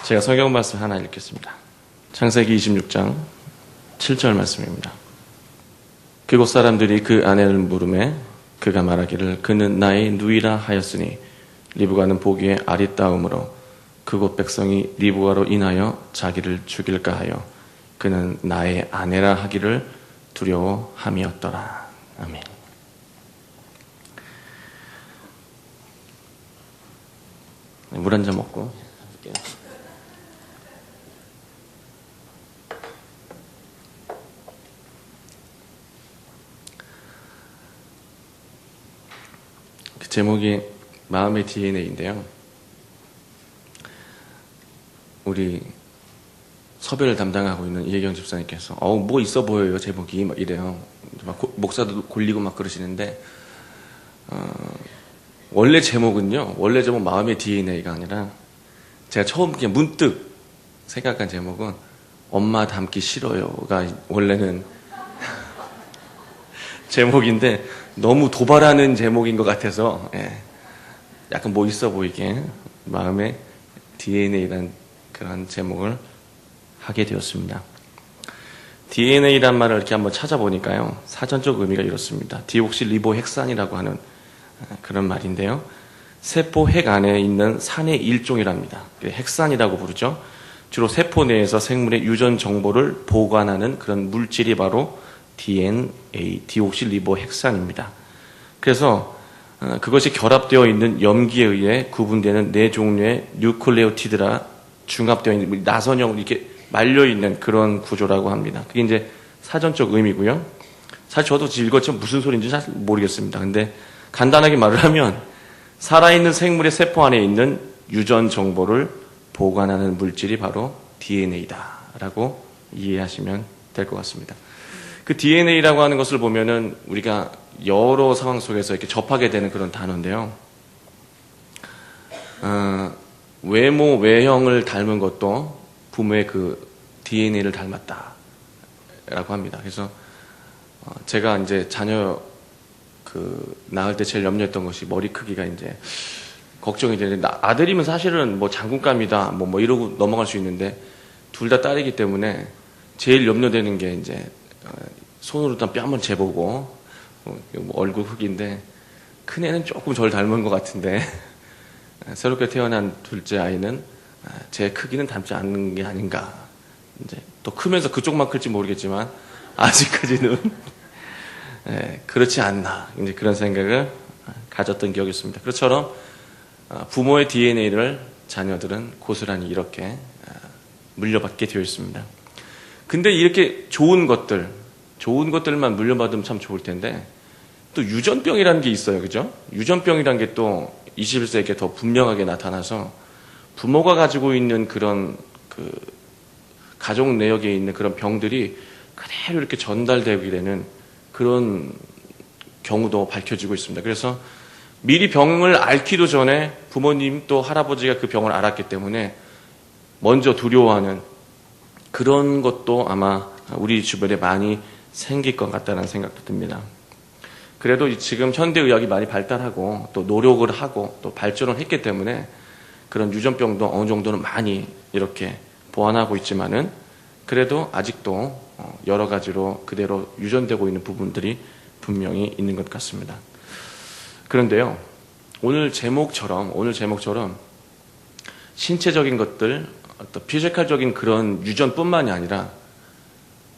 제가 성경 말씀 하나 읽겠습니다. 창세기 26장 7절 말씀입니다. 그곳 사람들이 그 아내를 물으매 그가 말하기를 그는 나의 누이라 하였으니 리브가는 보기에 아리따움으로 그곳 백성이 리브가로 인하여 자기를 죽일까 하여 그는 나의 아내라 하기를 두려워함이었더라. 아멘. 물 한 잔 먹고 할게요. 그 제목이 마음의 DNA인데요. 우리 섭외를 담당하고 있는 이혜경 집사님께서 뭐 있어 보여요 제목이 막 이래요. 막 목사도 골리고 막 그러시는데 원래 제목은요, 원래 제목 마음의 DNA가 아니라 제가 처음 그냥 문득 생각한 제목은 엄마 닮기 싫어요가 원래는 제목인데 너무 도발하는 제목인 것 같아서 약간 뭐 있어 보이게 마음의 DNA라는 그런 제목을 하게 되었습니다. DNA란 말을 이렇게 한번 찾아보니까요, 사전적 의미가 이렇습니다. 디옥실리보핵산이라고 하는 그런 말인데요. 세포 핵 안에 있는 산의 일종이랍니다. 핵산이라고 부르죠. 주로 세포 내에서 생물의 유전 정보를 보관하는 그런 물질이 바로 DNA, 디옥실리보핵산입니다. 그래서 그것이 결합되어 있는 염기에 의해 구분되는 네 종류의 뉴클레오티드라 중합되어 있는 나선형 이렇게 말려 있는 그런 구조라고 합니다. 그게 이제 사전적 의미고요. 사실 저도 읽었지만 무슨 소리인지 잘 모르겠습니다. 근데 간단하게 말을 하면 살아있는 생물의 세포 안에 있는 유전 정보를 보관하는 물질이 바로 DNA다라고 이해하시면 될 것 같습니다. 그 DNA라고 하는 것을 보면은 우리가 여러 상황 속에서 이렇게 접하게 되는 그런 단어인데요. 외모, 외형을 닮은 것도 부모의 그 DNA를 닮았다라고 합니다. 그래서 제가 이제 자녀 낳을 때 제일 염려했던 것이 머리 크기가 이제 걱정이 되는데, 아들이면 사실은 뭐 장군감이다 뭐 이러고 넘어갈 수 있는데 둘 다 딸이기 때문에 제일 염려되는 게 이제 손으로 일단 뼈 한번 재보고 얼굴 흑인데 큰애는 조금 절 닮은 것 같은데 새롭게 태어난 둘째 아이는 제 크기는 닮지 않는 게 아닌가. 이제 또 크면서 그쪽만 클지 모르겠지만 아직까지는 그렇지 않나. 이제 그런 생각을 가졌던 기억이 있습니다. 그것처럼 부모의 DNA를 자녀들은 고스란히 이렇게 물려받게 되어 있습니다. 근데 이렇게 좋은 것들만 물려받으면 참 좋을 텐데 또 유전병이라는 게 있어요. 그죠? 유전병이라는 게 또 21세기에 더 분명하게 나타나서 부모가 가지고 있는 그런 그 가족 내역에 있는 그런 병들이 그대로 이렇게 전달되게 되는 그런 경우도 밝혀지고 있습니다. 그래서 미리 병을 앓기도 전에 부모님 또 할아버지가 그 병을 앓았기 때문에 먼저 두려워하는 그런 것도 아마 우리 주변에 많이 생길 것 같다는 생각도 듭니다. 그래도 지금 현대의학이 많이 발달하고 또 노력을 하고 또 발전을 했기 때문에 그런 유전병도 어느 정도는 많이 이렇게 보완하고 있지만은 그래도 아직도 여러 가지로 그대로 유전되고 있는 부분들이 분명히 있는 것 같습니다. 그런데요, 오늘 제목처럼 신체적인 것들, 어떤 피지컬적인 그런 유전뿐만이 아니라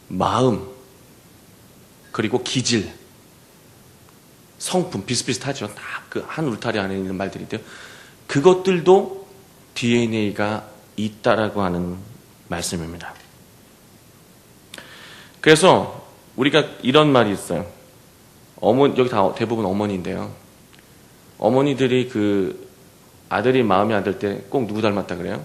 마음, 그리고 기질, 성품 비슷비슷하죠. 다 그 한 울타리 안에 있는 말들인데요. 그것들도 DNA가 있다라고 하는 말씀입니다. 그래서 우리가 이런 말이 있어요. 여기 다 대부분 어머니인데요. 어머니들이 그 아들이 마음에 안 들 때 꼭 누구 닮았다 그래요?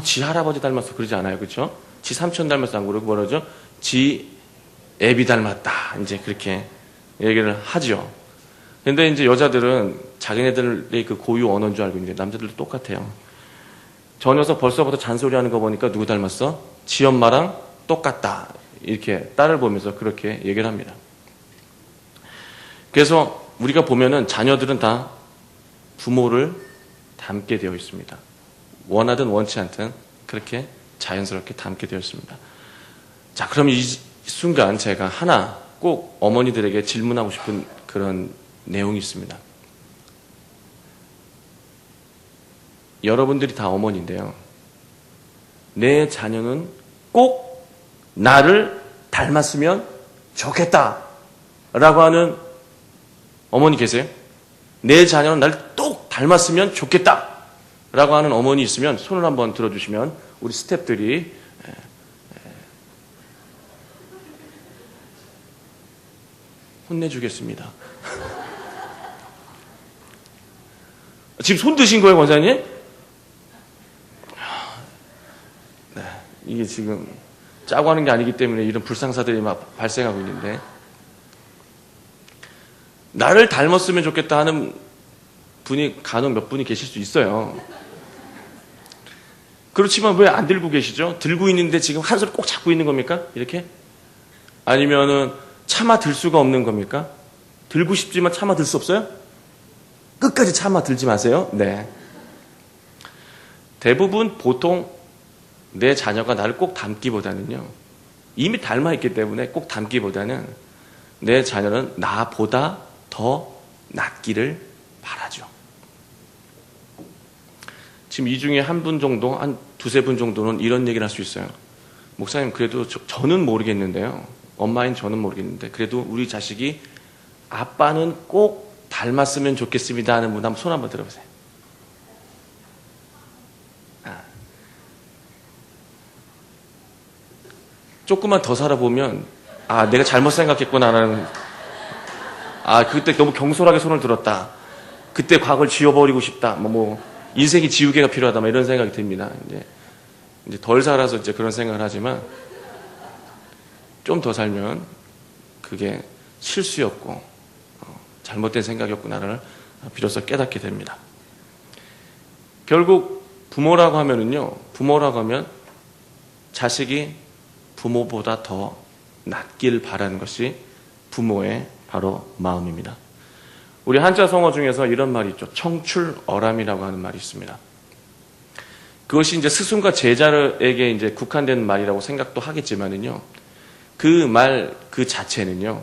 지 할아버지 닮았어 그러지 않아요. 그렇죠? 지 삼촌 닮았어 안 그러고 뭐라죠? 지 애비 닮았다. 이제 그렇게 얘기를 하죠. 근데 이제 여자들은 자기네들의 그 고유 언어인 줄 알고 있는데 남자들도 똑같아요. 저 녀석 벌써부터 잔소리 하는 거 보니까 누구 닮았어? 지 엄마랑 똑같다. 이렇게 딸을 보면서 그렇게 얘기를 합니다. 그래서 우리가 보면은 자녀들은 다 부모를 닮게 되어 있습니다. 원하든 원치 않든 그렇게 자연스럽게 닮게 되어 있습니다. 자, 그럼 이 순간 제가 하나 꼭 어머니들에게 질문하고 싶은 그런 내용이 있습니다. 여러분들이 다 어머니인데요. 내 자녀는 꼭 나를 닮았으면 좋겠다 라고 하는 어머니 계세요? 내 자녀는 나를 똑 닮았으면 좋겠다 라고 하는 어머니 있으면 손을 한번 들어주시면 우리 스태프들이 혼내주겠습니다. 지금 손 드신 거예요, 권사님? 네, 이게 지금 짜고 하는 게 아니기 때문에 이런 불상사들이 막 발생하고 있는데, 나를 닮았으면 좋겠다 하는 분이 간혹 몇 분이 계실 수 있어요. 그렇지만 왜 안 들고 계시죠? 들고 있는데 지금 한 손을 꼭 잡고 있는 겁니까? 이렇게? 아니면은 참아 들 수가 없는 겁니까? 들고 싶지만 참아 들 수 없어요? 끝까지 참아 들지 마세요. 네. 대부분 보통 내 자녀가 나를 꼭 닮기보다는요, 이미 닮아 있기 때문에 꼭 닮기보다는 내 자녀는 나보다 더 낫기를 바라죠. 지금 이 중에 한 분 정도, 한 두세 분 정도는 이런 얘기를 할 수 있어요. 목사님, 그래도 저는 모르겠는데요. 엄마인 저는 모르겠는데, 그래도 우리 자식이 아빠는 꼭 닮았으면 좋겠습니다 하는 분 한번 손 한번 들어보세요. 조금만 더 살아보면, 아, 내가 잘못 생각했구나라는, 아, 그때 너무 경솔하게 손을 들었다. 그때 과거를 지워버리고 싶다. 인생이 지우개가 필요하다. 이런 생각이 듭니다. 이제 덜 살아서 이제 그런 생각을 하지만, 좀 더 살면 그게 실수였고, 잘못된 생각이었구나를 비로소 깨닫게 됩니다. 결국 부모라고 하면은요, 부모라고 하면 자식이 부모보다 더 낫길 바라는 것이 부모의 바로 마음입니다. 우리 한자 성어 중에서 이런 말이 있죠. 청출어람이라고 하는 말이 있습니다. 그것이 이제 스승과 제자에게 이제 국한된 말이라고 생각도 하겠지만은요, 그 말 그 자체는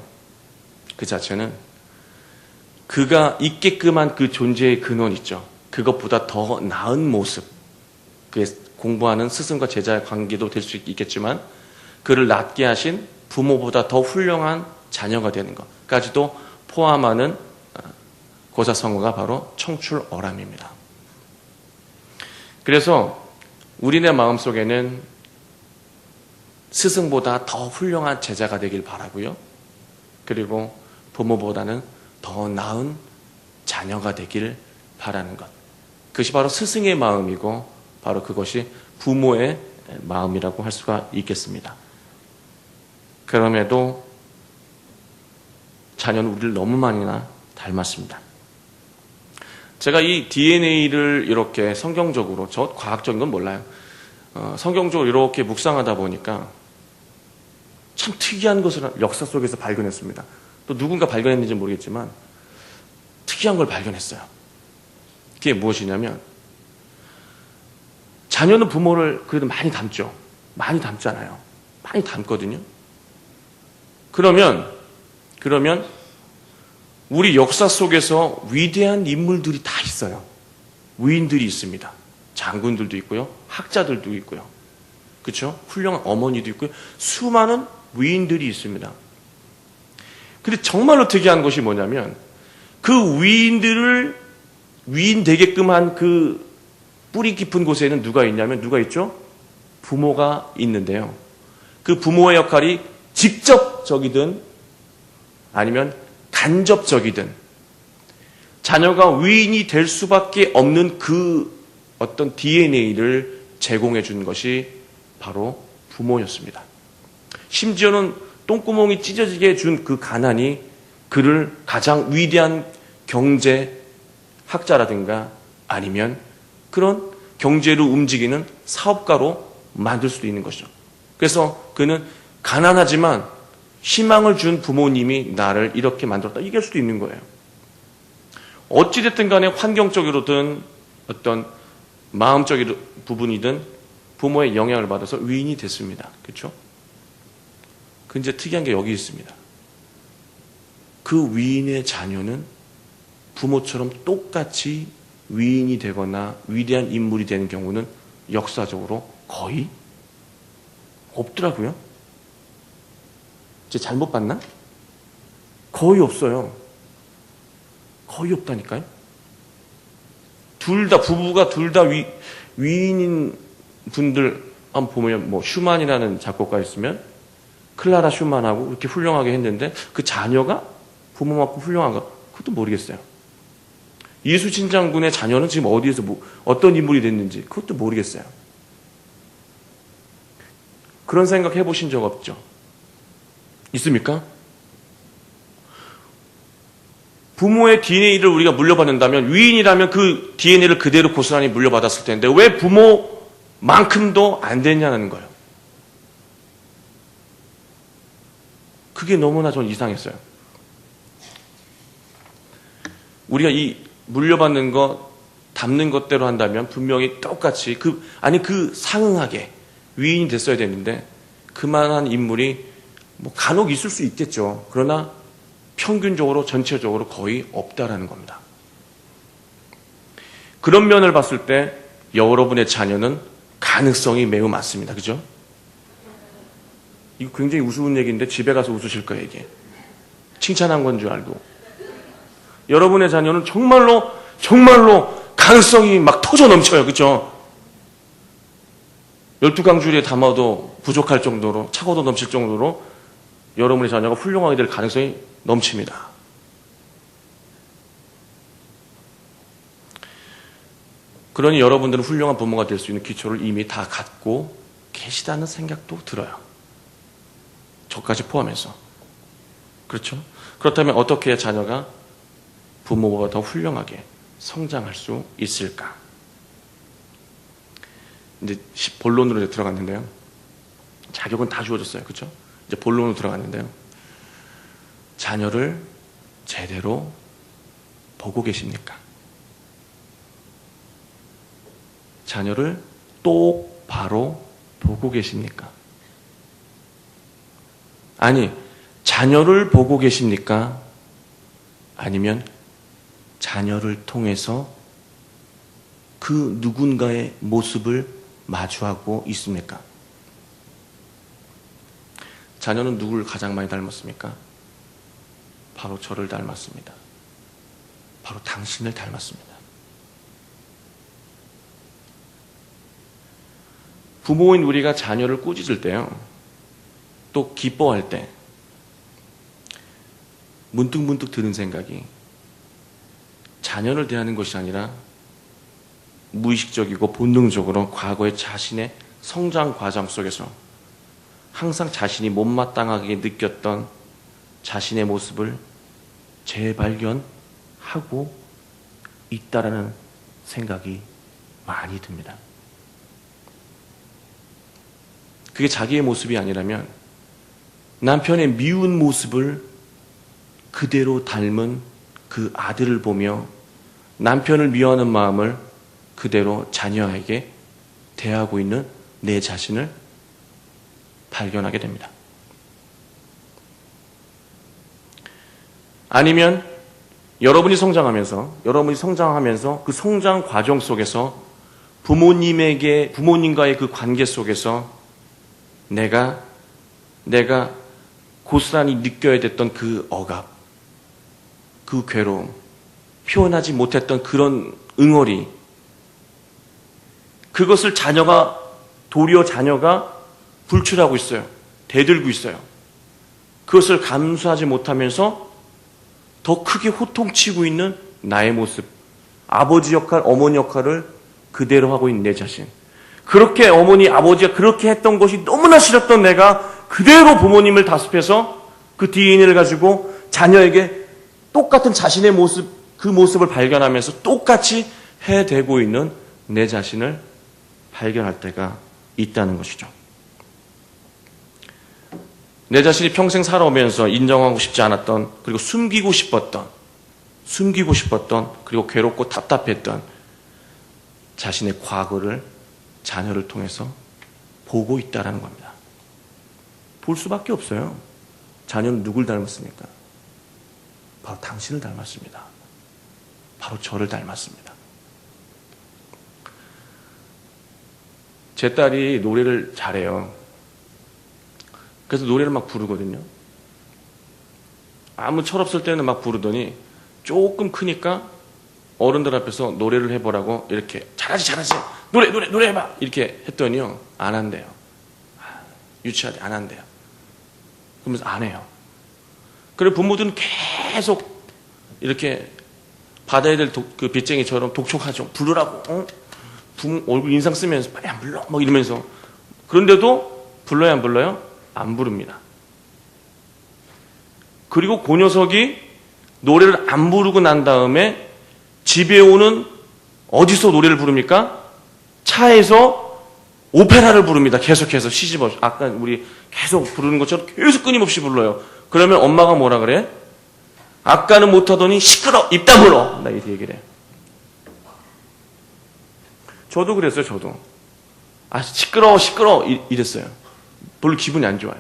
그가 있게끔 한 그 존재의 근원 있죠. 그것보다 더 나은 모습, 그게 공부하는 스승과 제자의 관계도 될 수 있겠지만, 그를 낫게 하신 부모보다 더 훌륭한 자녀가 되는 것까지도 포함하는 고사성어가 바로 청출어람입니다. 그래서 우리네 마음속에는 스승보다 더 훌륭한 제자가 되길 바라고요. 그리고 부모보다는 더 나은 자녀가 되길 바라는 것. 그것이 바로 스승의 마음이고, 바로 그것이 부모의 마음이라고 할 수가 있겠습니다. 그럼에도 자녀는 우리를 너무 많이나 닮았습니다. 제가 이 DNA를 이렇게 성경적으로, 저 과학적인 건 몰라요. 성경적으로 이렇게 묵상하다 보니까 참 특이한 것을 역사 속에서 발견했습니다. 또 누군가 발견했는지 모르겠지만 특이한 걸 발견했어요. 그게 무엇이냐면, 자녀는 부모를 그래도 많이 닮죠. 많이 닮잖아요. 많이 닮거든요. 그러면 우리 역사 속에서 위대한 인물들이 다 있어요. 위인들이 있습니다. 장군들도 있고요. 학자들도 있고요. 그렇죠? 훌륭한 어머니도 있고요. 수많은 위인들이 있습니다. 근데 정말로 특이한 것이 뭐냐면, 그 위인들을 위인 되게끔 한 그 뿌리 깊은 곳에는 누가 있냐면, 누가 있죠? 부모가 있는데요. 그 부모의 역할이 직접적이든 아니면 간접적이든 자녀가 위인이 될 수밖에 없는 그 어떤 DNA를 제공해 준 것이 바로 부모였습니다. 심지어는 똥구멍이 찢어지게 해준 그 가난이 그를 가장 위대한 경제학자라든가 아니면 그런 경제로 움직이는 사업가로 만들 수도 있는 것이죠. 그래서 그는 가난하지만 희망을 준 부모님이 나를 이렇게 만들었다, 얘기할 수도 있는 거예요. 어찌됐든 간에 환경적으로든 어떤 마음적인 부분이든 부모의 영향을 받아서 위인이 됐습니다. 그렇죠? 근데 특이한 게 여기 있습니다. 그 위인의 자녀는 부모처럼 똑같이 위인이 되거나 위대한 인물이 되는 경우는 역사적으로 거의 없더라고요. 제가 잘못 봤나? 거의 없어요. 거의 없다니까요. 부부가 둘 다 위인인 분들 한번 보면, 뭐 슈만이라는 작곡가 있으면 클라라 슈만하고 이렇게 훌륭하게 했는데 그 자녀가 부모만큼 훌륭한가? 그것도 모르겠어요. 예수진 장군의 자녀는 지금 어디에서 어떤 인물이 됐는지 그것도 모르겠어요. 그런 생각 해보신 적 없죠? 있습니까? 부모의 DNA를 우리가 물려받는다면, 위인이라면 그 DNA를 그대로 고스란히 물려받았을 텐데 왜 부모만큼도 안 됐냐는 거예요. 그게 너무나 전 이상했어요. 우리가 이 물려받는 것, 담는 것대로 한다면 분명히 똑같이 상응하게 위인이 됐어야 되는데 그만한 인물이 뭐 간혹 있을 수 있겠죠. 그러나 평균적으로 전체적으로 거의 없다라는 겁니다. 그런 면을 봤을 때 여러분의 자녀는 가능성이 매우 많습니다. 그죠? 이거 굉장히 우스운 얘기인데 집에 가서 웃으실 거예요. 이게 칭찬한 건 줄 알고. 여러분의 자녀는 정말로 가능성이 막 터져 넘쳐요. 그죠? 12강줄에 담아도 부족할 정도로, 차고도 넘칠 정도로 여러분의 자녀가 훌륭하게 될 가능성이 넘칩니다. 그러니 여러분들은 훌륭한 부모가 될 수 있는 기초를 이미 다 갖고 계시다는 생각도 들어요. 저까지 포함해서. 그렇죠? 그렇다면 어떻게 자녀가 부모보다 더 훌륭하게 성장할 수 있을까? 이제 본론으로 들어갔는데요. 자격은 다 주어졌어요. 그렇죠? 이제 본론으로 들어갔는데요. 자녀를 제대로 보고 계십니까? 자녀를 똑바로 보고 계십니까? 아니, 자녀를 보고 계십니까? 아니면 자녀를 통해서 그 누군가의 모습을 마주하고 있습니까? 자녀는 누구를 가장 많이 닮았습니까? 바로 저를 닮았습니다. 바로 당신을 닮았습니다. 부모인 우리가 자녀를 꾸짖을 때요, 또 기뻐할 때 문득문득 드는 생각이 자녀를 대하는 것이 아니라 무의식적이고 본능적으로 과거의 자신의 성장 과정 속에서 항상 자신이 못마땅하게 느꼈던 자신의 모습을 재발견하고 있다라는 생각이 많이 듭니다. 그게 자기의 모습이 아니라면 남편의 미운 모습을 그대로 닮은 그 아들을 보며 남편을 미워하는 마음을 그대로 자녀에게 대하고 있는 내 자신을 발견하게 됩니다. 아니면 여러분이 성장하면서 그 성장 과정 속에서 부모님과의 그 관계 속에서 내가 고스란히 느껴야 됐던 그 억압, 그 괴로움, 표현하지 못했던 그런 응어리, 그것을 도리어 자녀가 불출하고 있어요. 대들고 있어요. 그것을 감수하지 못하면서 더 크게 호통치고 있는 나의 모습, 아버지 역할, 어머니 역할을 그대로 하고 있는 내 자신. 그렇게 어머니, 아버지가 그렇게 했던 것이 너무나 싫었던 내가 그대로 부모님을 다습해서 그 DNA를 가지고 자녀에게 똑같은 자신의 모습, 그 모습을 발견하면서 똑같이 해대고 있는 내 자신을 발견할 때가 있다는 것이죠. 내 자신이 평생 살아오면서 인정하고 싶지 않았던, 그리고 숨기고 싶었던, 그리고 괴롭고 답답했던 자신의 과거를 자녀를 통해서 보고 있다라는 겁니다. 볼 수밖에 없어요. 자녀는 누굴 닮았습니까? 바로 당신을 닮았습니다. 바로 저를 닮았습니다. 제 딸이 노래를 잘해요. 그래서 노래를 막 부르거든요. 아무 철없을 때는 막 부르더니 조금 크니까 어른들 앞에서 노래를 해보라고 이렇게 잘하지 노래 해봐 이렇게 했더니요 안 한대요. 유치하게 안 한대요. 그러면서 안 해요. 그리고 부모들은 계속 이렇게 받아야 될 그 빚쟁이처럼 독촉하죠. 부르라고. 부모 얼굴 인상 쓰면서 빨리 안 불러 막 이러면서. 그런데도 불러요 안 불러요? 안 부릅니다. 그리고 그 녀석이 노래를 안 부르고 난 다음에 집에 오는 어디서 노래를 부릅니까? 차에서 오페라를 부릅니다. 계속해서 시집 없이. 아까 우리 계속 부르는 것처럼 계속 끊임없이 불러요. 그러면 엄마가 뭐라 그래? 아까는 못하더니 시끄러 입 다물어 나 이렇게 얘기를 해요. 저도 그랬어요. 저도 시끄러워 이랬어요. 별로 기분이 안 좋아요.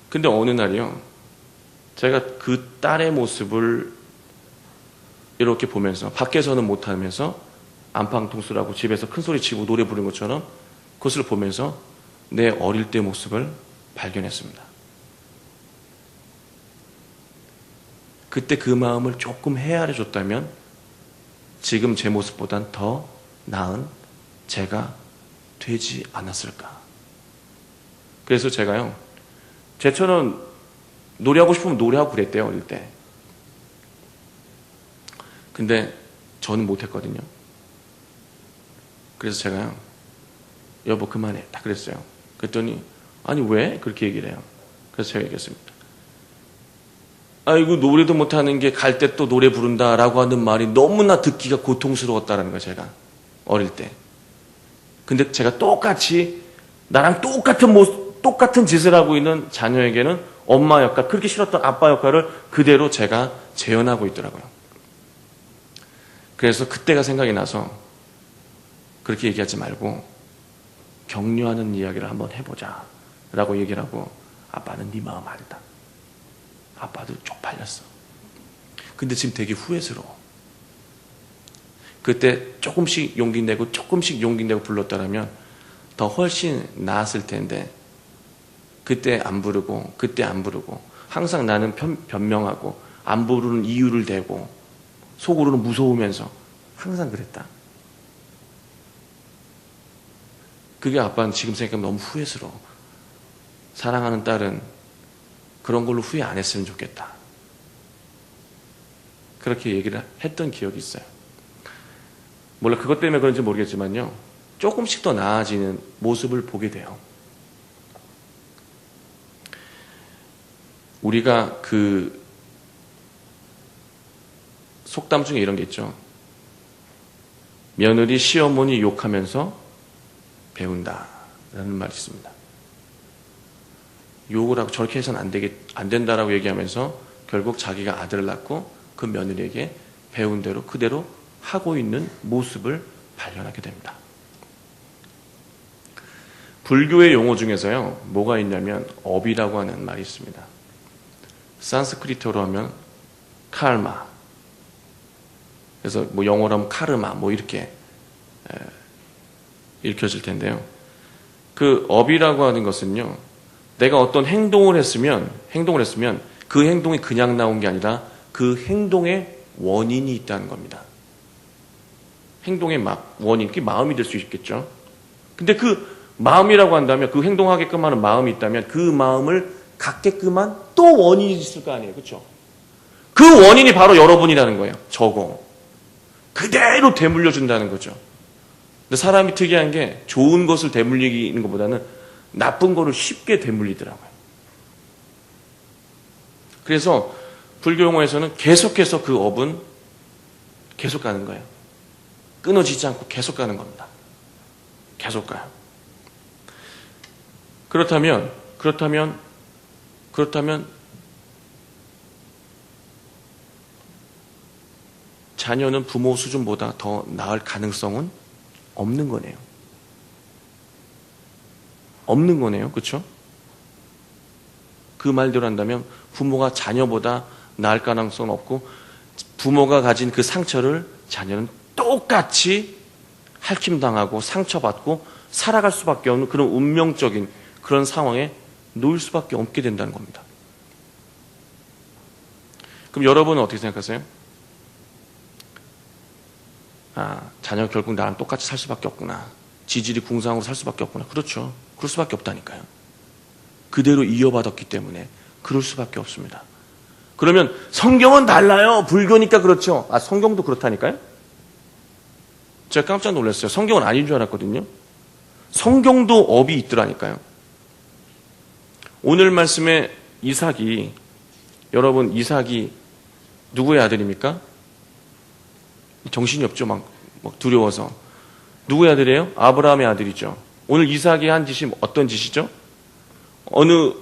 근데 어느 날이요 제가 그 딸의 모습을 이렇게 보면서 밖에서는 못하면서 안방 통수라고 집에서 큰소리 치고 노래 부르는 것처럼 그것을 보면서 내 어릴 때 모습을 발견했습니다. 그때 그 마음을 조금 헤아려 줬다면 지금 제 모습보단 더 나은 제가 되지 않았을까. 그래서 제가요 제처럼 노래하고 싶으면 노래하고 그랬대요. 어릴 때. 근데 저는 못했거든요. 그래서 제가요 여보 그만해 딱 그랬어요. 그랬더니 아니 왜? 그렇게 얘기를 해요. 그래서 제가 얘기했습니다. 아이고 노래도 못하는 게 갈 때 또 노래 부른다라고 하는 말이 너무나 듣기가 고통스러웠다라는 거예요. 제가 어릴 때. 근데 제가 똑같이 나랑 똑같은 짓을 하고 있는 자녀에게는 엄마 역할, 그렇게 싫었던 아빠 역할을 그대로 제가 재현하고 있더라고요. 그래서 그때가 생각이 나서 그렇게 얘기하지 말고 격려하는 이야기를 한번 해보자 라고 얘기를 하고 아빠는 네 마음 알다. 아빠도 쪽팔렸어. 근데 지금 되게 후회스러워. 그때 조금씩 용기 내고 불렀다라면 더 훨씬 나았을 텐데 그때 안 부르고 항상 나는 변명하고 안 부르는 이유를 대고 속으로는 무서우면서 항상 그랬다. 그게 아빠는 지금 생각하면 너무 후회스러워. 사랑하는 딸은 그런 걸로 후회 안 했으면 좋겠다. 그렇게 얘기를 했던 기억이 있어요. 물론 그것 때문에 그런지 모르겠지만요. 조금씩 더 나아지는 모습을 보게 돼요. 우리가 그 속담 중에 이런 게 있죠. 며느리 시어머니 욕하면서 배운다 라는 말이 있습니다. 욕을 하고 저렇게 해서는 안 된다라고 얘기하면서 결국 자기가 아들을 낳고 그 며느리에게 배운 대로 그대로 하고 있는 모습을 발견하게 됩니다. 불교의 용어 중에서요, 뭐가 있냐면 업이라고 하는 말이 있습니다. 산스크리트어로 하면 칼마, 그래서 뭐 영어로 하면 카르마 뭐 이렇게 읽혀질 텐데요. 그 업이라고 하는 것은요, 내가 어떤 행동을 했으면 그 행동이 그냥 나온 게 아니라 그 행동에 원인이 있다는 겁니다. 행동의 원인, 그게 마음이 될 수 있겠죠. 근데 그 마음이라고 한다면, 그 행동하게끔 하는 마음이 있다면 그 마음을 갖게끔 한 또 원인이 있을 거 아니에요. 그렇죠? 그 원인이 바로 여러분이라는 거예요. 저거. 그대로 되물려 준다는 거죠. 근데 사람이 특이한 게 좋은 것을 되물리는 것보다는 나쁜 거를 쉽게 되물리더라고요. 그래서 불교 용어에서는 계속해서 그 업은 계속 가는 거예요. 끊어지지 않고 계속 가는 겁니다. 계속 가요. 그렇다면 자녀는 부모 수준보다 더 나을 가능성은 없는 거네요. 없는 거네요. 그렇죠? 그 말대로 한다면 부모가 자녀보다 나을 가능성은 없고 부모가 가진 그 상처를 자녀는 똑같이 핥힘당하고 상처받고 살아갈 수밖에 없는 그런 운명적인 그런 상황에 놓일 수밖에 없게 된다는 겁니다. 그럼 여러분은 어떻게 생각하세요? 자녀가 결국 나랑 똑같이 살 수밖에 없구나. 지질이 궁상으로 살 수밖에 없구나. 그렇죠. 그럴 수밖에 없다니까요. 그대로 이어받았기 때문에 그럴 수밖에 없습니다. 그러면 성경은 달라요. 불교니까 그렇죠. 성경도 그렇다니까요. 제가 깜짝 놀랐어요. 성경은 아닌 줄 알았거든요. 성경도 업이 있더라니까요. 오늘 말씀에 이삭이, 여러분 이삭이 누구의 아들입니까? 정신이 없죠. 막 두려워서. 누구의 아들이에요? 아브라함의 아들이죠. 오늘 이삭이 한 짓이 어떤 짓이죠? 어느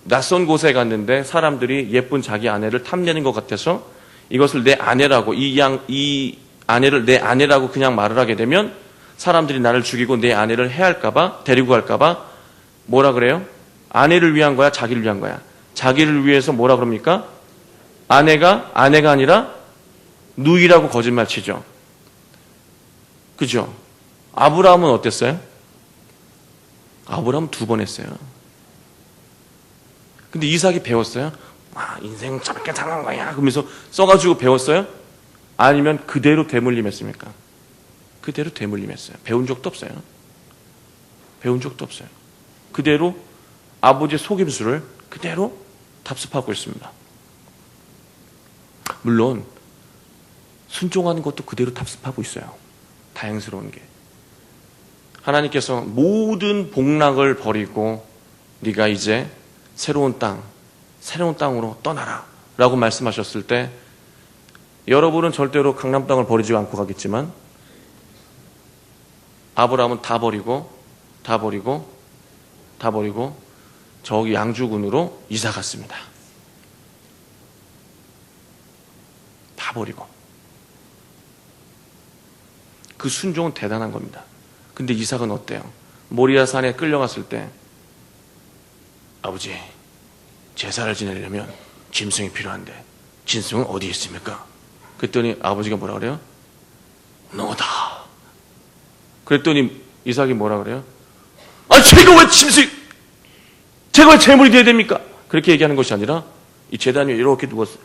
낯선 곳에 갔는데 사람들이 예쁜 자기 아내를 탐내는 것 같아서 이것을 내 아내라고, 이 아내를 내 아내라고 그냥 말을 하게 되면 사람들이 나를 죽이고 내 아내를 해할까봐, 데리고 갈까봐 뭐라 그래요? 아내를 위한 거야? 자기를 위한 거야? 자기를 위해서 뭐라 그럽니까? 아내가 아니라 누이라고 거짓말 치죠. 그죠? 아브라함은 어땠어요? 아브라함 2번 했어요. 근데 이삭이 배웠어요? 인생 저렇게 당한 거야. 그러면서 써가지고 배웠어요? 아니면 그대로 대물림했습니까? 그대로 대물림했어요. 배운 적도 없어요. 배운 적도 없어요. 그대로 아버지의 속임수를 그대로 답습하고 있습니다. 물론 순종하는 것도 그대로 답습하고 있어요. 다행스러운 게. 하나님께서 모든 복락을 버리고 네가 이제 새로운 땅으로 떠나라 라고 말씀하셨을 때 여러분은 절대로 강남 땅을 버리지 않고 가겠지만 아브라함은 다 버리고 저기 양주군으로 이사 갔습니다. 다 버리고. 그 순종은 대단한 겁니다. 근데 이삭은 어때요? 모리아 산에 끌려갔을 때 아버지, 제사를 지내려면 짐승이 필요한데 짐승은 어디에 있습니까? 그랬더니 아버지가 뭐라 그래요? 너다. 그랬더니 이삭이 뭐라 그래요? 제가 왜 제물이 되어야 됩니까? 그렇게 얘기하는 것이 아니라 이 제단 위에 이렇게 누웠어요.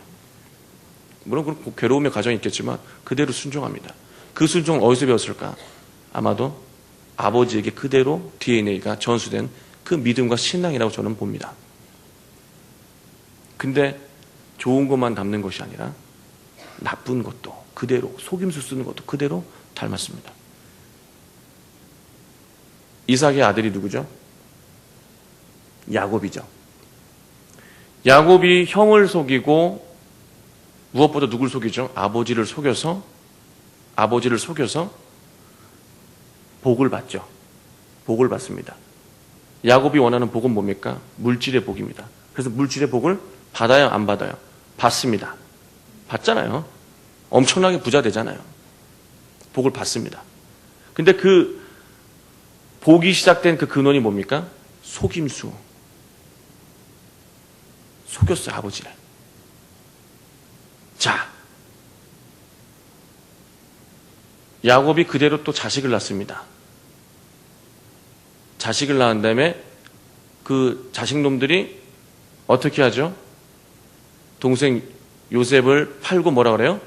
물론 그런 괴로움의 과정이 있겠지만 그대로 순종합니다. 그 순종을 어디서 배웠을까? 아마도 아버지에게 그대로 DNA가 전수된 그 믿음과 신앙이라고 저는 봅니다. 근데 좋은 것만 담는 것이 아니라 나쁜 것도 그대로, 속임수 쓰는 것도 그대로 닮았습니다. 이삭의 아들이 누구죠? 야곱이죠. 야곱이 형을 속이고 무엇보다 누굴 속이죠? 아버지를 속여서 복을 받죠. 복을 받습니다. 야곱이 원하는 복은 뭡니까? 물질의 복입니다. 그래서 물질의 복을 받아요, 안 받아요? 받습니다. 받잖아요. 엄청나게 부자 되잖아요. 복을 받습니다. 근데 그 복이 시작된 그 근원이 뭡니까? 속임수. 속였어요, 아버지를. 자, 야곱이 그대로 또 자식을 낳습니다. 자식을 낳은 다음에 그 자식놈들이 어떻게 하죠? 동생 요셉을 팔고 뭐라 그래요?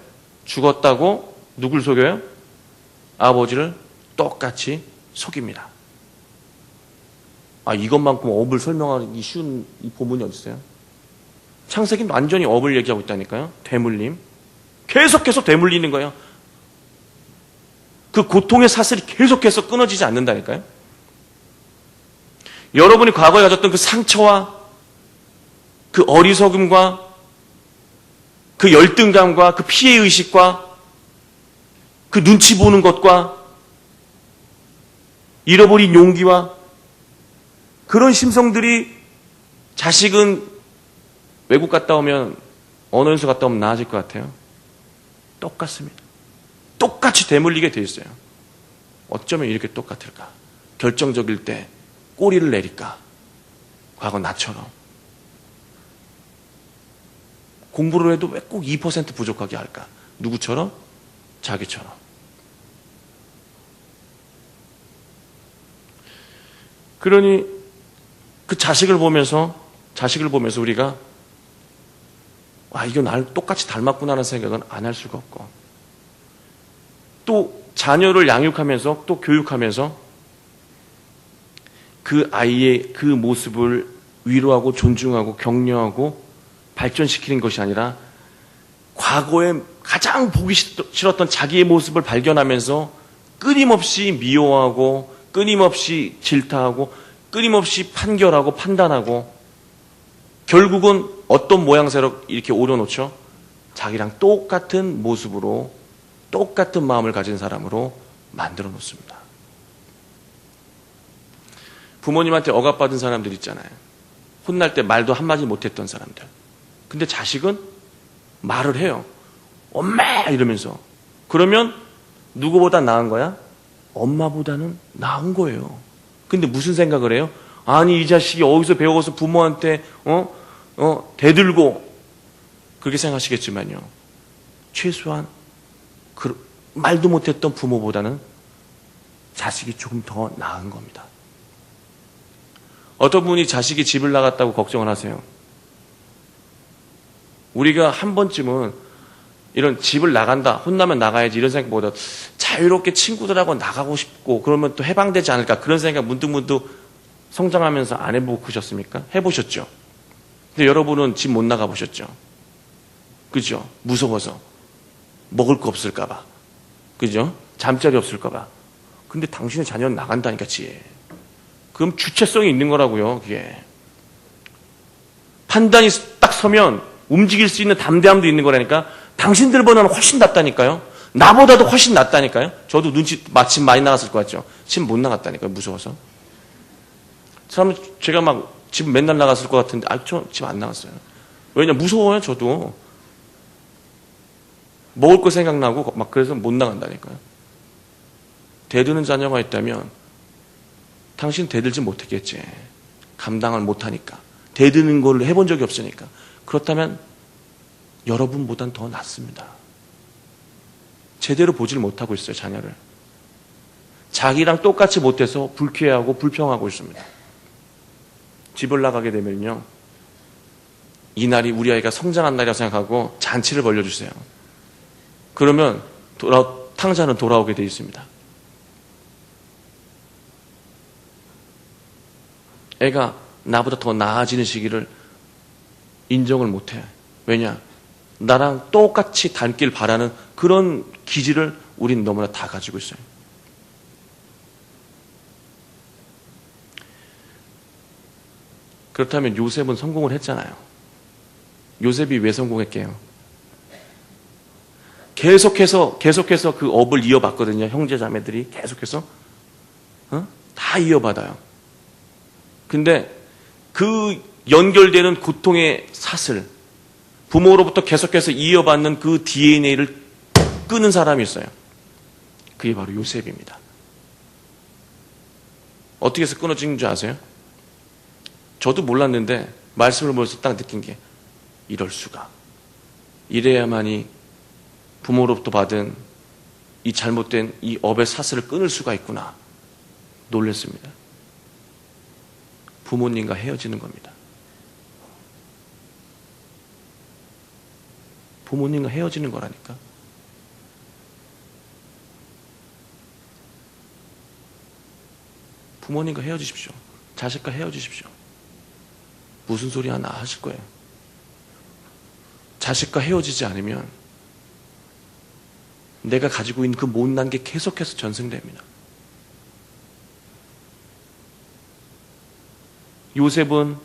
죽었다고 누굴 속여요? 아버지를 똑같이 속입니다. 이것만큼 업을 설명하기 쉬운 이 본문이 어디 있어요? 창세기는 완전히 업을 얘기하고 있다니까요. 대물림. 계속해서 대물리는 거예요. 그 고통의 사슬이 계속해서 끊어지지 않는다니까요. 여러분이 과거에 가졌던 그 상처와 그 어리석음과 그 열등감과 그 피해의식과 그 눈치 보는 것과 잃어버린 용기와 그런 심성들이 자식은 외국 갔다 오면 언어 연수 갔다 오면 나아질 것 같아요. 똑같습니다. 똑같이 대물리게 돼 있어요. 어쩌면 이렇게 똑같을까? 결정적일 때 꼬리를 내릴까? 과거 나처럼. 공부를 해도 왜 꼭 2% 부족하게 할까? 누구처럼? 자기처럼. 그러니 그 자식을 보면서 우리가 이거 나를 똑같이 닮았구나 하는 생각은 안 할 수가 없고, 또 자녀를 양육하면서 또 교육하면서 그 아이의 그 모습을 위로하고 존중하고 격려하고 발전시키는 것이 아니라 과거에 가장 보기 싫었던 자기의 모습을 발견하면서 끊임없이 미워하고 끊임없이 질타하고 끊임없이 판결하고 판단하고 결국은 어떤 모양새로 이렇게 오려놓죠? 자기랑 똑같은 모습으로 똑같은 마음을 가진 사람으로 만들어 놓습니다. 부모님한테 억압받은 사람들 있잖아요. 혼날 때 말도 한마디 못했던 사람들. 근데 자식은 말을 해요. 엄마! 이러면서. 그러면 누구보다 나은 거야? 엄마보다는 나은 거예요. 근데 무슨 생각을 해요? 아니, 이 자식이 어디서 배워서 부모한테 대들고, 그렇게 생각하시겠지만요. 최소한 말도 못했던 부모보다는 자식이 조금 더 나은 겁니다. 어떤 분이 자식이 집을 나갔다고 걱정을 하세요. 우리가 한 번쯤은 이런 집을 나간다, 혼나면 나가야지 이런 생각보다 자유롭게 친구들하고 나가고 싶고 그러면 또 해방되지 않을까, 그런 생각 문득문득 성장하면서 안 해보고 그러셨습니까? 해보셨죠? 근데 여러분은 집 못 나가보셨죠? 그죠? 무서워서. 먹을 거 없을까봐. 그죠? 잠자리 없을까봐. 근데 당신의 자녀는 나간다니까, 지혜. 그럼 주체성이 있는 거라고요, 그게. 판단이 딱 서면 움직일 수 있는 담대함도 있는 거라니까. 당신들보다는 훨씬 낫다니까요. 나보다도 훨씬 낫다니까요. 저도 눈치 마침 많이 나갔을 것 같죠. 집 못 나갔다니까요, 무서워서. 사람은 제가 막 집 맨날 나갔을 것 같은데, 저 집 안 나갔어요. 왜냐, 무서워요, 저도. 먹을 거 생각나고 막 그래서 못 나간다니까요. 대드는 자녀가 있다면 당신 대들지 못했겠지. 감당을 못하니까. 대드는 걸 해본 적이 없으니까. 그렇다면 여러분보단 더 낫습니다. 제대로 보질 못하고 있어요, 자녀를. 자기랑 똑같이 못해서 불쾌하고 불평하고 있습니다. 집을 나가게 되면요, 이날이 우리 아이가 성장한 날이라고 생각하고 잔치를 벌려주세요. 그러면 탕자는 돌아오게 되어 있습니다. 애가 나보다 더 나아지는 시기를 인정을 못해. 왜냐? 나랑 똑같이 닮길 바라는 그런 기질을 우린 너무나 다 가지고 있어요. 그렇다면 요셉은 성공을 했잖아요. 요셉이 왜 성공했게요? 계속해서 그 업을 이어받거든요. 형제 자매들이 계속해서 다 이어받아요. 근데 그 연결되는 고통의 사슬, 부모로부터 계속해서 이어받는 그 DNA를 끄는 사람이 있어요. 그게 바로 요셉입니다. 어떻게 해서 끊어진 줄 아세요? 저도 몰랐는데 말씀을 보면서 딱 느낀 게, 이럴 수가. 이래야만이 부모로부터 받은 이 잘못된 이 업의 사슬을 끊을 수가 있구나. 놀랐습니다. 부모님과 헤어지는 겁니다. 부모님과 헤어지는 거라니까. 부모님과 헤어지십시오. 자식과 헤어지십시오. 무슨 소리 하나 하실 거예요. 자식과 헤어지지 않으면 내가 가지고 있는 그 못난 게 계속해서 전승됩니다. 요셉은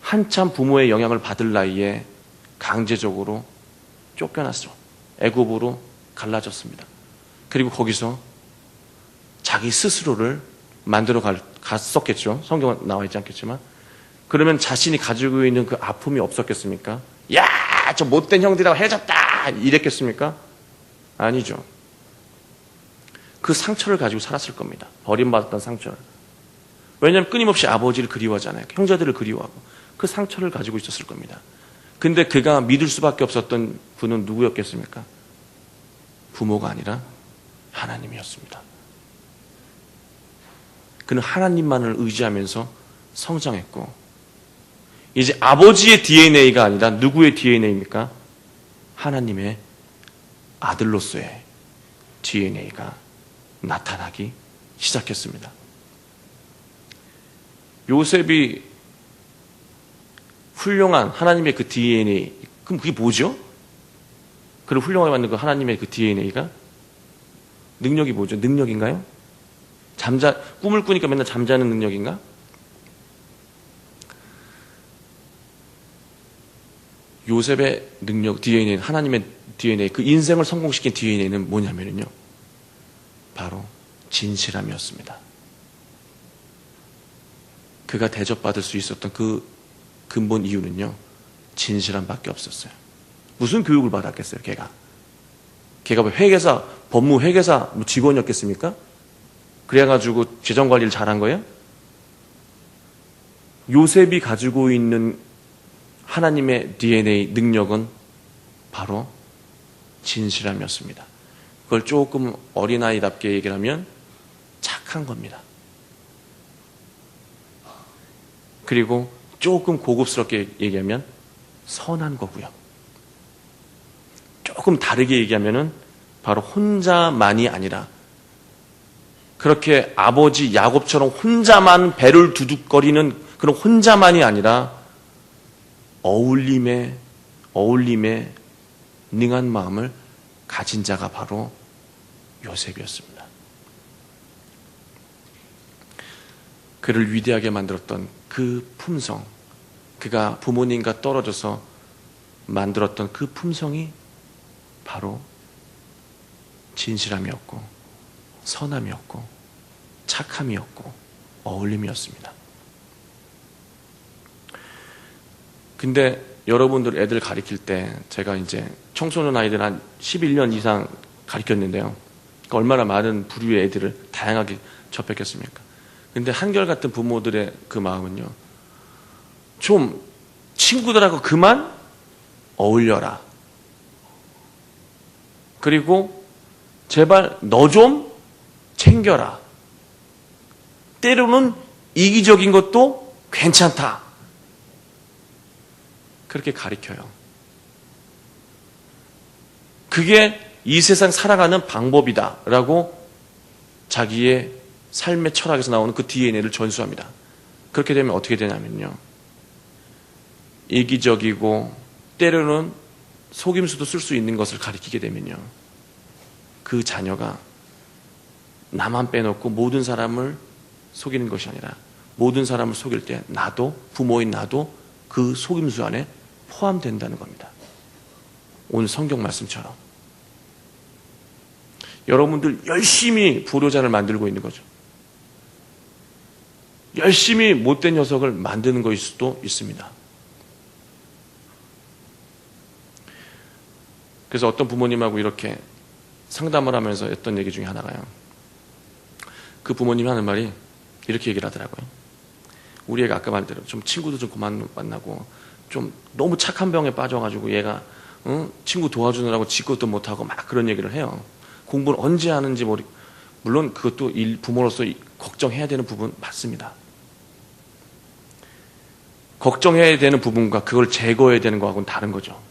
한참 부모의 영향을 받을 나이에 강제적으로 쫓겨났죠. 애굽으로 갈라졌습니다. 그리고 거기서 자기 스스로를 만들어 갔었겠죠. 성경은 나와 있지 않겠지만. 그러면 자신이 가지고 있는 그 아픔이 없었겠습니까? 야, 저 못된 형들하고 헤어졌다! 이랬겠습니까? 아니죠. 그 상처를 가지고 살았을 겁니다. 버림받았던 상처를. 왜냐하면 끊임없이 아버지를 그리워하잖아요. 형제들을 그리워하고 그 상처를 가지고 있었을 겁니다. 근데 그가 믿을 수밖에 없었던 분은 누구였겠습니까? 부모가 아니라 하나님이었습니다. 그는 하나님만을 의지하면서 성장했고, 이제 아버지의 DNA가 아니라 누구의 DNA입니까? 하나님의 아들로서의 DNA가 나타나기 시작했습니다. 요셉이 훌륭한 하나님의 그 DNA, 그럼 그게 뭐죠? 그를 훌륭하게 만든 그 하나님의 그 DNA가 능력이 뭐죠? 능력인가요? 꿈을 꾸니까 맨날 잠자는 능력인가? 요셉의 능력, DNA는, 하나님의 DNA, 그 인생을 성공시킨 DNA는 뭐냐면요, 바로 진실함이었습니다. 그가 대접받을 수 있었던 그 근본 이유는요, 진실함밖에 없었어요. 무슨 교육을 받았겠어요, 걔가 뭐 회계사, 법무 회계사 직원이었겠습니까? 그래가지고 재정관리를 잘한 거예요? 요셉이 가지고 있는 하나님의 DNA 능력은 바로 진실함이었습니다. 그걸 조금 어린아이답게 얘기를 하면 착한 겁니다. 그리고 조금 고급스럽게 얘기하면 선한 거고요. 조금 다르게 얘기하면은 바로 혼자만이 아니라, 그렇게 아버지 야곱처럼 혼자만 배를 두둑거리는 그런 혼자만이 아니라 어울림에 능한 마음을 가진 자가 바로 요셉이었습니다. 그를 위대하게 만들었던 그 품성, 그가 부모님과 떨어져서 만들었던 그 품성이 바로 진실함이었고 선함이었고 착함이었고 어울림이었습니다. 근데 여러분들 애들 가르칠 때 제가 이제 청소년 아이들 한 11년 이상 가르쳤는데요. 그러니까 얼마나 많은 부류의 애들을 다양하게 접했겠습니까? 근데 한결같은 부모들의 그 마음은요, 좀 친구들하고 그만 어울려라. 그리고 제발 너 좀 챙겨라. 때로는 이기적인 것도 괜찮다. 그렇게 가르쳐요. 그게 이 세상 살아가는 방법이다 라고 자기의 삶의 철학에서 나오는 그 DNA를 전수합니다. 그렇게 되면 어떻게 되냐면요, 이기적이고 때로는 속임수도 쓸 수 있는 것을 가르치게 되면요, 그 자녀가 나만 빼놓고 모든 사람을 속이는 것이 아니라 모든 사람을 속일 때 나도, 부모인 나도 그 속임수 안에 포함된다는 겁니다. 오늘 성경 말씀처럼 여러분들 열심히 불효자를 만들고 있는 거죠. 열심히 못된 녀석을 만드는 것일 수도 있습니다. 그래서 어떤 부모님하고 이렇게 상담을 하면서 했던 얘기 중에 하나가요, 그 부모님이 하는 말이 이렇게 얘기를 하더라고요. 우리 애가 아까 말대로 좀 친구도 좀 그만 만나고 좀 너무 착한 병에 빠져가지고 얘가 친구 도와주느라고 지 것도 못하고 막 그런 얘기를 해요. 공부를 언제 하는지 물론 그것도 부모로서 걱정해야 되는 부분 맞습니다. 걱정해야 되는 부분과 그걸 제거해야 되는 거하고는 다른 거죠.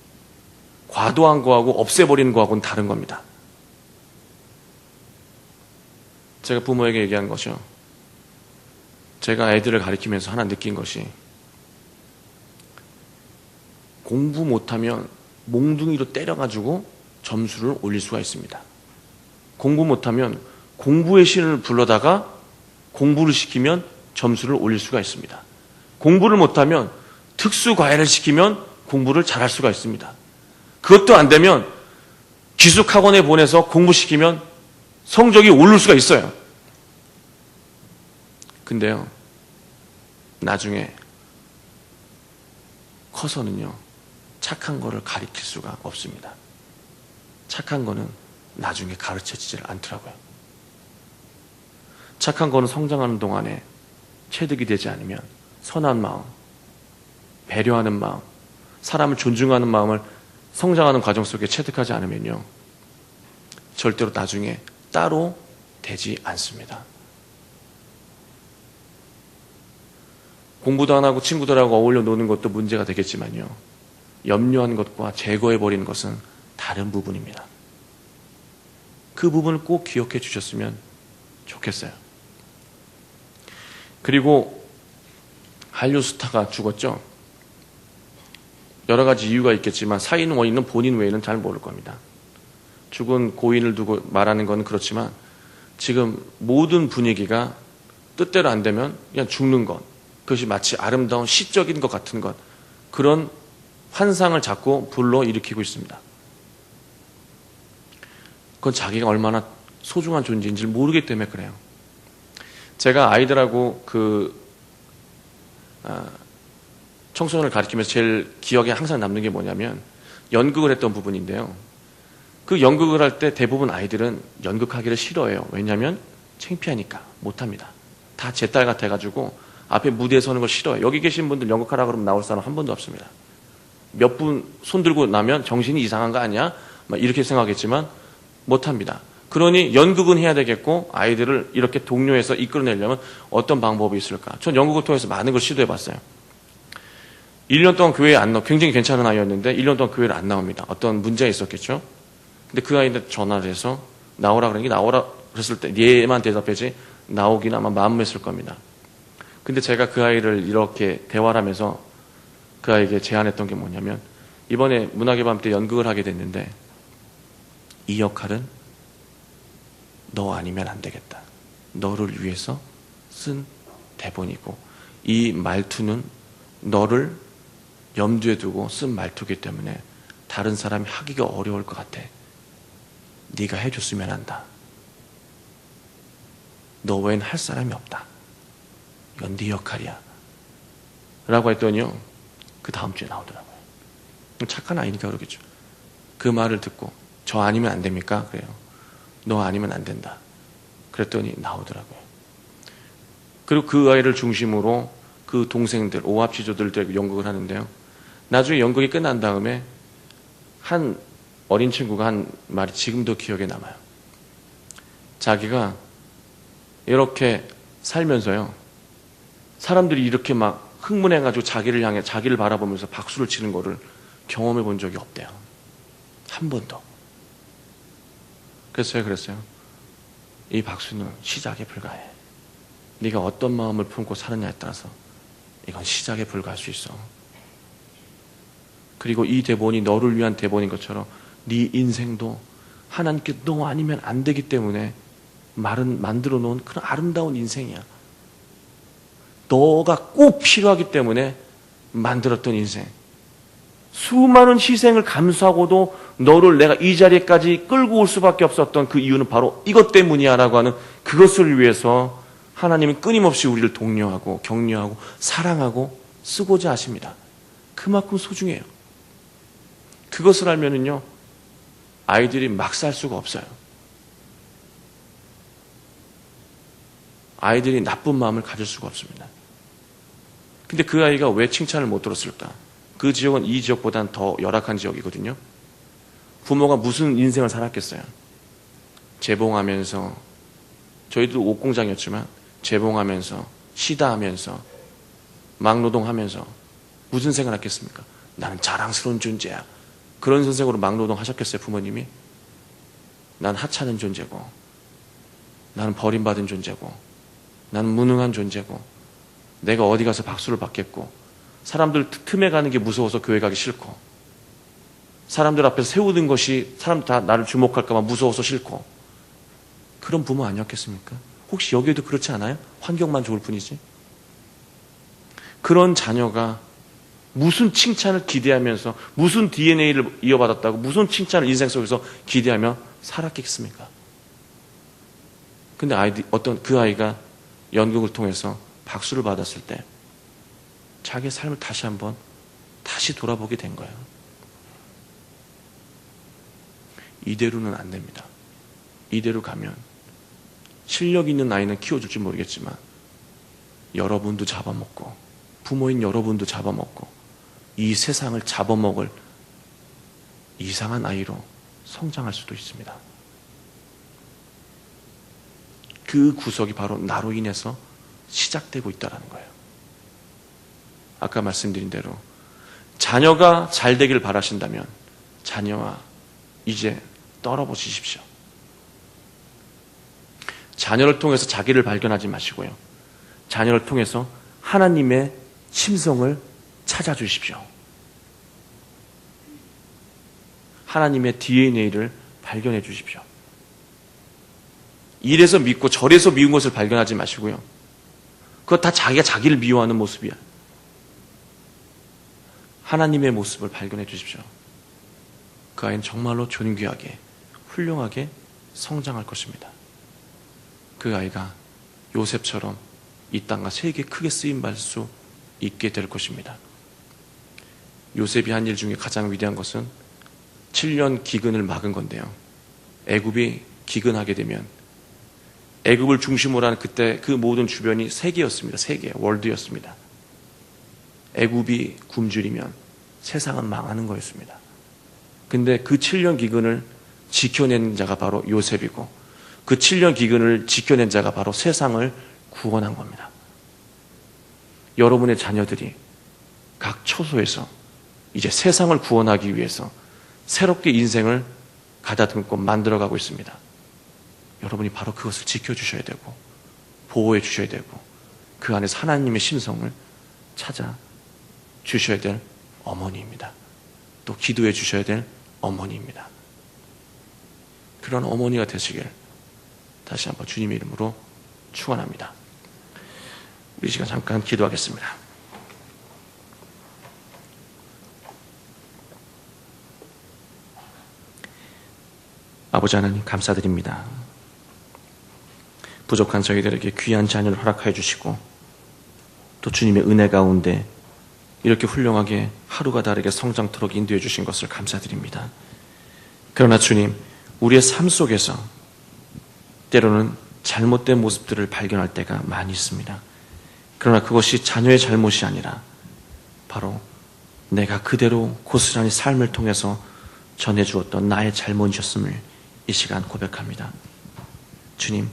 과도한 거하고 없애버리는 거하고는 다른 겁니다. 제가 부모에게 얘기한 것이요, 제가 애들을 가르치면서 하나 느낀 것이, 공부 못하면 몽둥이로 때려가지고 점수를 올릴 수가 있습니다. 공부 못하면 공부의 신을 불러다가 공부를 시키면 점수를 올릴 수가 있습니다. 공부를 못하면 특수과외를 시키면 공부를 잘할 수가 있습니다. 그것도 안 되면 기숙학원에 보내서 공부시키면 성적이 오를 수가 있어요. 근데요, 나중에 커서는요, 착한 거를 가르칠 수가 없습니다. 착한 거는 나중에 가르쳐지질 않더라고요. 착한 거는 성장하는 동안에 체득이 되지 않으면 선한 마음, 배려하는 마음, 사람을 존중하는 마음을 성장하는 과정 속에 체득하지 않으면요, 절대로 나중에 따로 되지 않습니다. 공부도 안 하고 친구들하고 어울려 노는 것도 문제가 되겠지만요, 염려하는 것과 제거해버리는 것은 다른 부분입니다. 그 부분을 꼭 기억해 주셨으면 좋겠어요. 그리고 한류 스타가 죽었죠. 여러 가지 이유가 있겠지만 사인 원인은 본인 외에는 잘 모를 겁니다. 죽은 고인을 두고 말하는 건 그렇지만 지금 모든 분위기가 뜻대로 안 되면 그냥 죽는 것, 그것이 마치 아름다운 시적인 것 같은 것, 그런 환상을 자꾸 불러일으키고 있습니다. 그건 자기가 얼마나 소중한 존재인지 모르기 때문에 그래요. 제가 아이들하고 청소년을 가르치면서 제일 기억에 항상 남는 게 뭐냐면 연극을 했던 부분인데요. 그 연극을 할 때 대부분 아이들은 연극하기를 싫어해요. 왜냐하면 창피하니까 못합니다. 다 제 딸 같아가지고 앞에 무대에 서는 걸 싫어해요. 여기 계신 분들 연극하라 그러면 나올 사람 한 분도 없습니다. 몇 분 손 들고 나면 정신이 이상한 거 아니야? 막 이렇게 생각했지만 못합니다. 그러니 연극은 해야 되겠고 아이들을 이렇게 독려해서 이끌어내려면 어떤 방법이 있을까? 전 연극을 통해서 많은 걸 시도해봤어요. 1년 동안 교회에 안 나오, 굉장히 괜찮은 아이였는데 1년 동안 교회를 안 나옵니다. 어떤 문제가 있었겠죠? 근데 그 아이한테 전화를 해서 나오라 그러니 나오라 그랬을 때 얘만 대답하지 나오기는 아마 마음했을 겁니다. 근데 제가 그 아이를 이렇게 대화를 하면서 그 아이에게 제안했던 게 뭐냐면 이번에 문학의 밤 때 연극을 하게 됐는데 이 역할은 너 아니면 안 되겠다. 너를 위해서 쓴 대본이고 이 말투는 너를 염두에 두고 쓴 말투이기 때문에 다른 사람이 하기가 어려울 것 같아. 네가 해줬으면 한다. 너 외엔 할 사람이 없다. 이건 네 역할이야. 라고 했더니요, 그 다음 주에 나오더라고요. 착한 아이니까 그러겠죠. 그 말을 듣고 저 아니면 안 됩니까? 그래요. 너 아니면 안 된다. 그랬더니 나오더라고요. 그리고 그 아이를 중심으로 그 동생들, 오합지조들 연극을 하는데요. 나중에 연극이 끝난 다음에 한 어린 친구가 한 말이 지금도 기억에 남아요. 자기가 이렇게 살면서요, 사람들이 이렇게 막 흥분해가지고 자기를 향해 자기를 바라보면서 박수를 치는 거를 경험해 본 적이 없대요. 한 번도. 그래서 제가 그랬어요. 이 박수는 시작에 불과해. 네가 어떤 마음을 품고 사느냐에 따라서 이건 시작에 불과할 수 있어. 그리고 이 대본이 너를 위한 대본인 것처럼 네 인생도 하나님께 너 아니면 안 되기 때문에 만들어 놓은 그런 아름다운 인생이야. 너가 꼭 필요하기 때문에 만들었던 인생. 수많은 희생을 감수하고도 너를 내가 이 자리까지 끌고 올 수밖에 없었던 그 이유는 바로 이것 때문이야 라고 하는 그것을 위해서 하나님은 끊임없이 우리를 독려하고 격려하고 사랑하고 쓰고자 하십니다. 그만큼 소중해요. 그것을 알면은요, 아이들이 막 살 수가 없어요. 아이들이 나쁜 마음을 가질 수가 없습니다. 근데 그 아이가 왜 칭찬을 못 들었을까? 그 지역은 이 지역보다는 더 열악한 지역이거든요. 부모가 무슨 인생을 살았겠어요? 재봉하면서, 저희도 옷공장이었지만 재봉하면서, 시다하면서, 막노동하면서 무슨 생각을 했겠습니까? 나는 자랑스러운 존재야. 그런 선생으로 막노동 하셨겠어요, 부모님이? 난 하찮은 존재고, 나는 버림받은 존재고, 나는 무능한 존재고, 내가 어디 가서 박수를 받겠고, 사람들 틈에 가는 게 무서워서 교회 가기 싫고, 사람들 앞에서 세우는 것이 사람들 다 나를 주목할까 봐 무서워서 싫고, 그런 부모 아니었겠습니까? 혹시 여기에도 그렇지 않아요? 환경만 좋을 뿐이지. 그런 자녀가 무슨 칭찬을 기대하면서 무슨 DNA를 이어받았다고 무슨 칭찬을 인생 속에서 기대하며 살았겠습니까? 근데 어떤 그 아이가 연극을 통해서 박수를 받았을 때 자기의 삶을 다시 돌아보게 된 거예요. 이대로는 안 됩니다. 이대로 가면 실력 있는 아이는 키워줄지 모르겠지만 여러분도 잡아먹고 부모인 여러분도 잡아먹고 이 세상을 잡아먹을 이상한 아이로 성장할 수도 있습니다. 그 구석이 바로 나로 인해서 시작되고 있다는 거예요. 아까 말씀드린 대로 자녀가 잘 되길 바라신다면 자녀와 이제 떨어보시십시오. 자녀를 통해서 자기를 발견하지 마시고요. 자녀를 통해서 하나님의 심성을 찾아주십시오. 하나님의 DNA를 발견해 주십시오. 이래서 믿고 저래서 미운 것을 발견하지 마시고요. 그거 다 자기가 자기를 미워하는 모습이야. 하나님의 모습을 발견해 주십시오. 그 아이는 정말로 존귀하게, 훌륭하게 성장할 것입니다. 그 아이가 요셉처럼 이 땅과 세계에 크게 쓰임받을 수 있게 될 것입니다. 요셉이 한 일 중에 가장 위대한 것은 7년 기근을 막은 건데요. 애굽이 기근하게 되면 애굽을 중심으로 하는 그때 그 모든 주변이 세계였습니다. 세계, 월드였습니다. 애굽이 굶주리면 세상은 망하는 거였습니다. 근데 그 7년 기근을 지켜낸 자가 바로 요셉이고 그 7년 기근을 지켜낸 자가 바로 세상을 구원한 겁니다. 여러분의 자녀들이 각 처소에서 이제 세상을 구원하기 위해서 새롭게 인생을 가다듬고 만들어가고 있습니다. 여러분이 바로 그것을 지켜주셔야 되고 보호해 주셔야 되고 그 안에서 하나님의 심성을 찾아 주셔야 될 어머니입니다. 또 기도해 주셔야 될 어머니입니다. 그런 어머니가 되시길 다시 한번 주님의 이름으로 축원합니다. 우리 시간 잠깐 기도하겠습니다. 아버지 하나님 감사드립니다. 부족한 저희들에게 귀한 자녀를 허락하여 주시고 또 주님의 은혜 가운데 이렇게 훌륭하게 하루가 다르게 성장토록 인도해 주신 것을 감사드립니다. 그러나 주님, 우리의 삶 속에서 때로는 잘못된 모습들을 발견할 때가 많이 있습니다. 그러나 그것이 자녀의 잘못이 아니라 바로 내가 그대로 고스란히 삶을 통해서 전해주었던 나의 잘못이었음을 이 시간 고백합니다. 주님,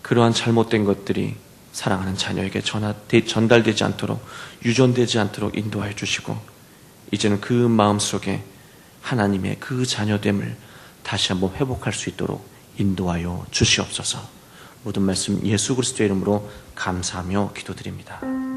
그러한 잘못된 것들이 사랑하는 자녀에게 전달되지 않도록, 유전되지 않도록 인도하여 주시고 이제는 그 마음속에 하나님의 그 자녀됨을 다시 한번 회복할 수 있도록 인도하여 주시옵소서. 모든 말씀 예수 그리스도의 이름으로 감사하며 기도드립니다.